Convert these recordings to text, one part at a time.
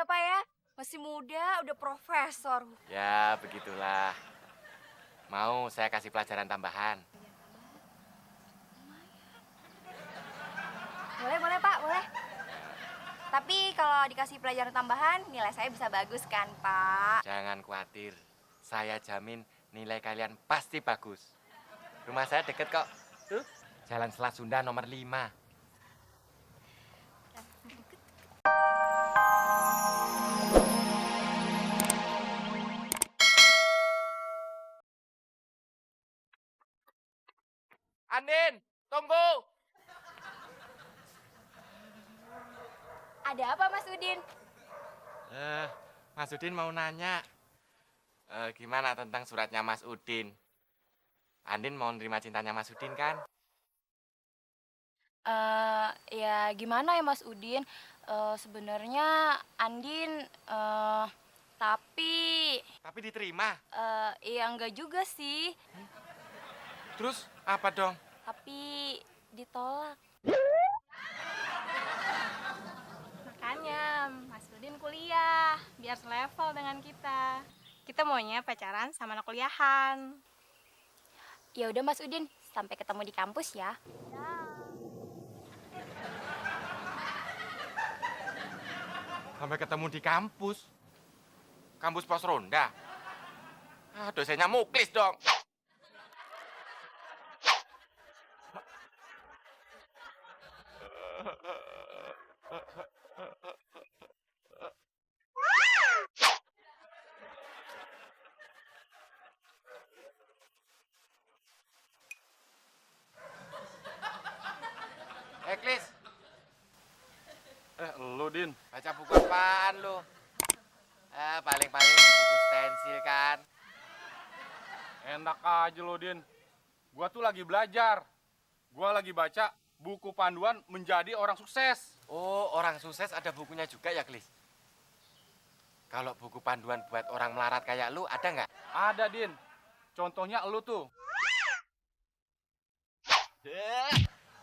ya Pak ya. Masih muda, udah profesor. Ya, begitulah. Mau saya kasih pelajaran tambahan? Boleh Pak, boleh. Tapi kalau dikasih pelajaran tambahan, nilai saya bisa bagus kan Pak? Jangan khawatir. Saya jamin nilai kalian pasti bagus. Rumah saya deket kok. Tuh, Jalan Selat Sunda nomor 5. Andin, tunggu. Ada apa Mas Udin? Mas Udin mau nanya. Gimana tentang suratnya Mas Udin? Andin mau nerima cintanya Mas Udin kan? Ya gimana ya Mas Udin? Sebenarnya Andin, tapi Tapi diterima. ya enggak juga sih. Terus apa dong? Tapi ditolak. Makanya Mas Udin kuliah biar selevel dengan kita. Kita maunya pacaran sama anak kuliahan. Ya udah Mas Udin, sampai ketemu di kampus ya. Sampai ketemu di kampus. Kampus Pos Ronda. Dosennya Muklis dong. Klis, Lu, Din. baca buku apaan lu? Paling-paling buku stensil kan. Enak aja lu, Din. Gua tuh lagi belajar. Gua lagi baca buku panduan menjadi orang sukses. Oh, orang sukses ada bukunya juga ya, Klis? Kalau buku panduan buat orang melarat kayak lu, ada nggak? Ada, Din. Contohnya lu tuh.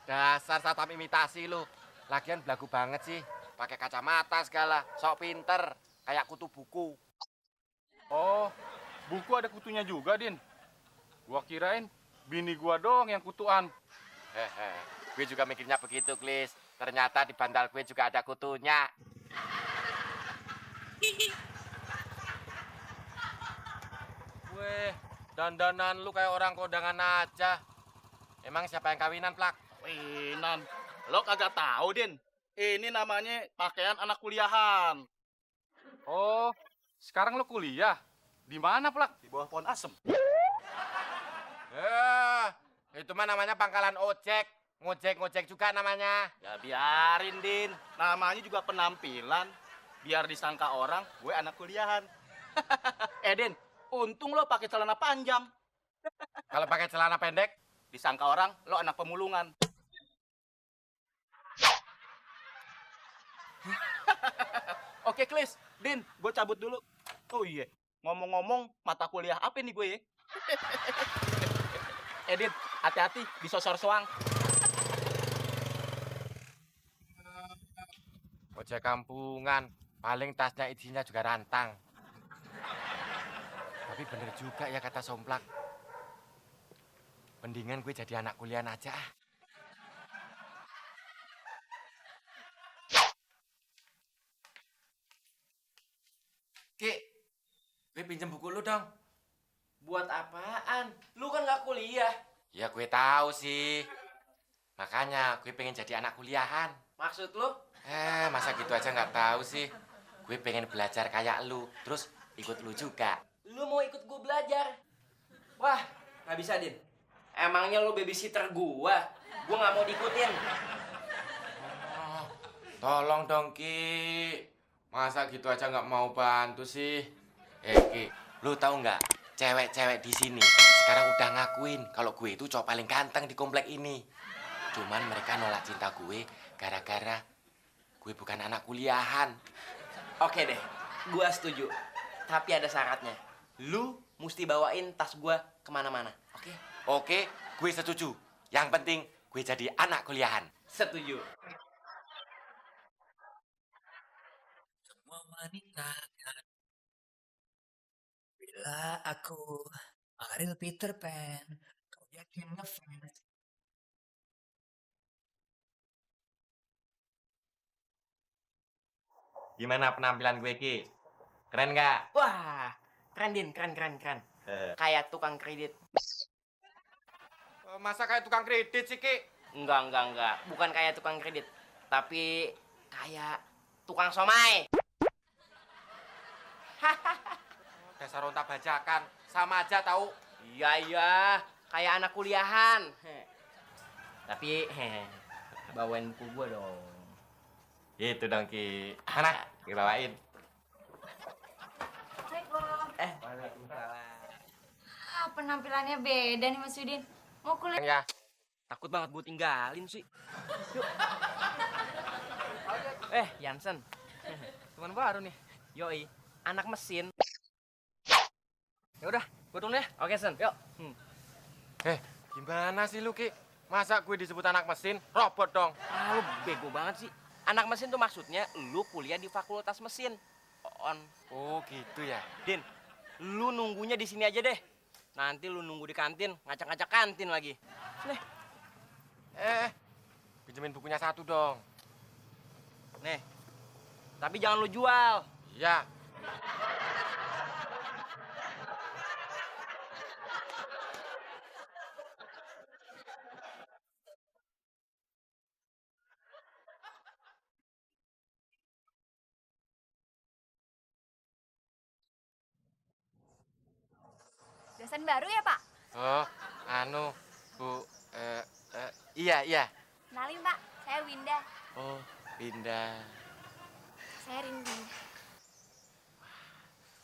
Dasar satpam imitasi lu. Lagian belagu banget sih. Pakai kacamata segala, sok pinter. Kayak kutu buku. Oh, buku ada kutunya juga, Din. Gua kirain bini gua dong yang kutuan. Hehe, gue juga mikirnya begitu, Klis. Ternyata di bantal gue juga ada kutunya. Weh, dandanan lu kayak orang kondangan aja. Emang siapa yang kawinan, Plak? Winan, lo kagak tahu, Din. Ini namanya pakaian anak kuliahan. Oh, sekarang lu kuliah. Di mana, Plak? Di bawah pohon asem. Itu mah namanya pangkalan ojek. Ngojek-ngojek juga namanya. Ya biarin, Din. Namanya juga penampilan. Biar disangka orang, gue anak kuliahan. Din, untung lo pakai celana panjang. Kalau pakai celana pendek, Disangka orang, lo anak pemulungan. Oke, Klis. Din, gue cabut dulu. Oh iya, ngomong-ngomong, mata kuliah apa nih gue ya? Din, hati-hati, disosor soang. ojek kampungan. Paling tasnya isinya juga rantang. Tapi bener juga ya kata Somplak. Mendingan gue jadi anak kuliah aja. Ki, gue pinjem buku lu dong. Buat apaan? Lu kan gak kuliah. Ya gue tahu sih. Makanya gue pengen jadi anak kuliahan. Maksud lu? Masa gitu aja nggak tahu sih. Gue pengen belajar kayak lu, terus ikut lu juga. Lu mau ikut gua belajar? Wah, gak bisa, Din. Emangnya lu babysitter gua? Gua gak mau diikutin. Oh, tolong dong, Ki. Masa gitu aja nggak mau bantu sih? Ki, lu tahu nggak? Cewek-cewek di sini sekarang udah ngakuin kalau gue itu cowok paling ganteng di komplek ini. Cuman mereka nolak cinta gue gara-gara gue bukan anak kuliahan. Oke deh, gua setuju. Tapi ada syaratnya. Lu mesti bawain tas gua kemana-mana, oke? Oke, gue setuju. Yang penting gue jadi anak kuliahan. Setuju. meninggalkan. Bila aku Ariel Peter Pan, kau yakin ngefans? Gimana penampilan gue, Ki? Keren nggak? Wah, keren Din, keren. Kayak tukang kredit. Masa kayak tukang kredit sih, Ki? Enggak. Bukan kayak tukang kredit, tapi kayak tukang somai. Dasar ontak bajakan. Sama aja tahu. Iya, kayak anak kuliahan. Tapi bawain buku gua dong. Itu dong, Ki. Mana? Ki bawain. Waalaikumsalam. Penampilannya beda nih Mas Yudin. Mau kuliah Ya. Takut banget gue tinggalin sih. Yuk. Jansen. Teman baru nih. Yoi, anak mesin. Ya udah, gue dulu ya. Oke, Sen. Yuk. Gimana sih lu, Ki? Masa gue disebut anak mesin? Robot dong. Lu bego banget sih. Anak mesin tuh maksudnya lu kuliah di fakultas mesin. Oh, gitu ya. Din, lu nunggunya di sini aja deh. Nanti lu nunggu di kantin, ngacak-ngacak kantin lagi. Nih, Pinjemin bukunya satu dong. nih. Tapi jangan lu jual. Iya. dosen baru ya Pak? Oh, Bu. Iya. Kenalin Pak, saya Winda. Oh, pindah. Saya Rindi.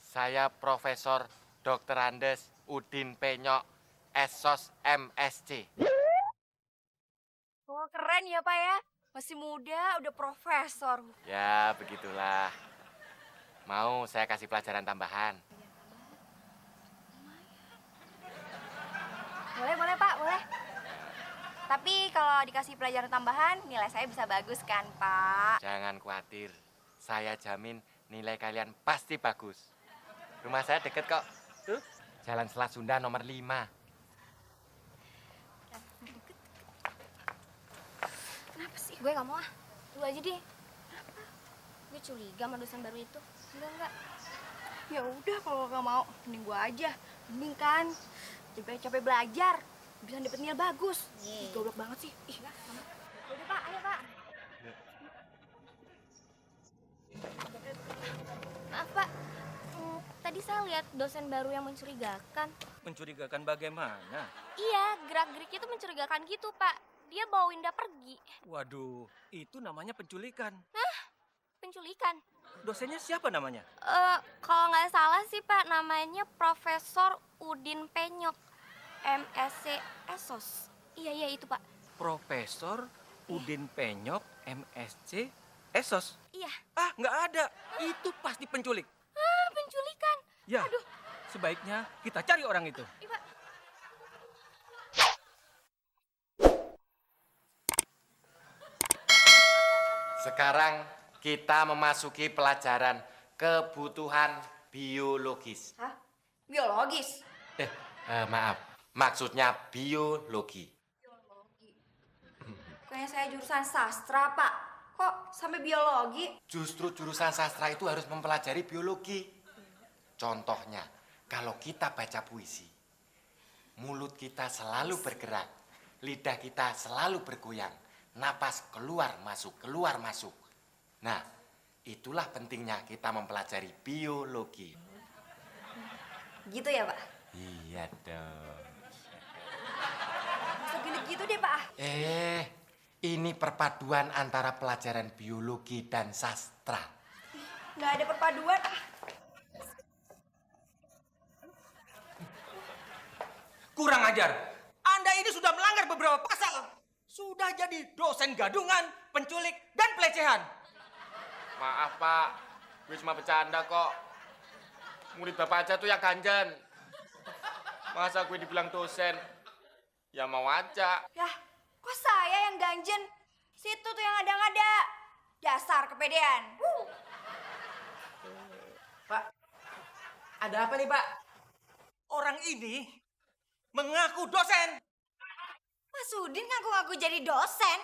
Saya Profesor Dr. Andes Udin Penyok, Esos MSc. Oh keren ya Pak ya, masih muda udah profesor. Ya, begitulah. Mau saya kasih pelajaran tambahan. Boleh Pak, boleh. Tapi kalau dikasih pelajaran tambahan, nilai saya bisa bagus kan Pak? Jangan khawatir. Saya jamin nilai kalian pasti bagus. Rumah saya deket kok. Tuh, Jalan Selat Sunda nomor 5. Kenapa sih? Gue gak mau ah, lu aja deh. Kenapa? Gue curiga sama dosen baru itu. Enggak. Ya udah kalau gak mau, mending gue aja. Mending kan, capek-capek belajar, bisa dapet nilai bagus. Ih, goblok banget sih. Ih, ya udah Pak, ayo Pak. Maaf Pak, tadi saya lihat dosen baru yang mencurigakan. Mencurigakan bagaimana? Iya, gerak-geriknya tuh mencurigakan gitu Pak. Dia bawa Winda pergi. Waduh, itu namanya penculikan. Penculikan. Dosennya siapa namanya? Kalau nggak salah sih Pak, namanya Profesor Udin Penyok, MSc Esos. Iya itu Pak. Profesor Udin Penyok, MSc, Esos. Iya. Ah, nggak ada. Itu pasti penculik. Penculikan. Ya, Aduh. sebaiknya kita cari orang itu. Iya Pak. Sekarang kita memasuki pelajaran kebutuhan biologis. Hah? Biologis? Maaf, maksudnya biologi. Kayaknya saya jurusan sastra Pak. Kok sampai biologi? Justru jurusan sastra itu harus mempelajari biologi. Contohnya, kalau kita baca puisi, mulut kita selalu bergerak, lidah kita selalu bergoyang, napas keluar masuk. Nah, itulah pentingnya kita mempelajari biologi. Gitu ya Pak? Iya dong. Bisa genit gitu deh Pak. Ini perpaduan antara pelajaran biologi dan sastra. Nggak ada perpaduan. Kurang ajar. Anda ini sudah melanggar beberapa pasal. Sudah jadi dosen gadungan, penculik, dan pelecehan. Maaf Pak, gue cuma bercanda kok. Murid bapak aja tuh yang ganjen. Masa gue dibilang dosen? Ya mau aja. Yah, kok saya yang ganjen? Situ tuh yang ngada-ngada. Dasar kepedean. Pak, ada apa nih, Pak? Orang ini mengaku dosen. Mas Udin ngaku-ngaku jadi dosen.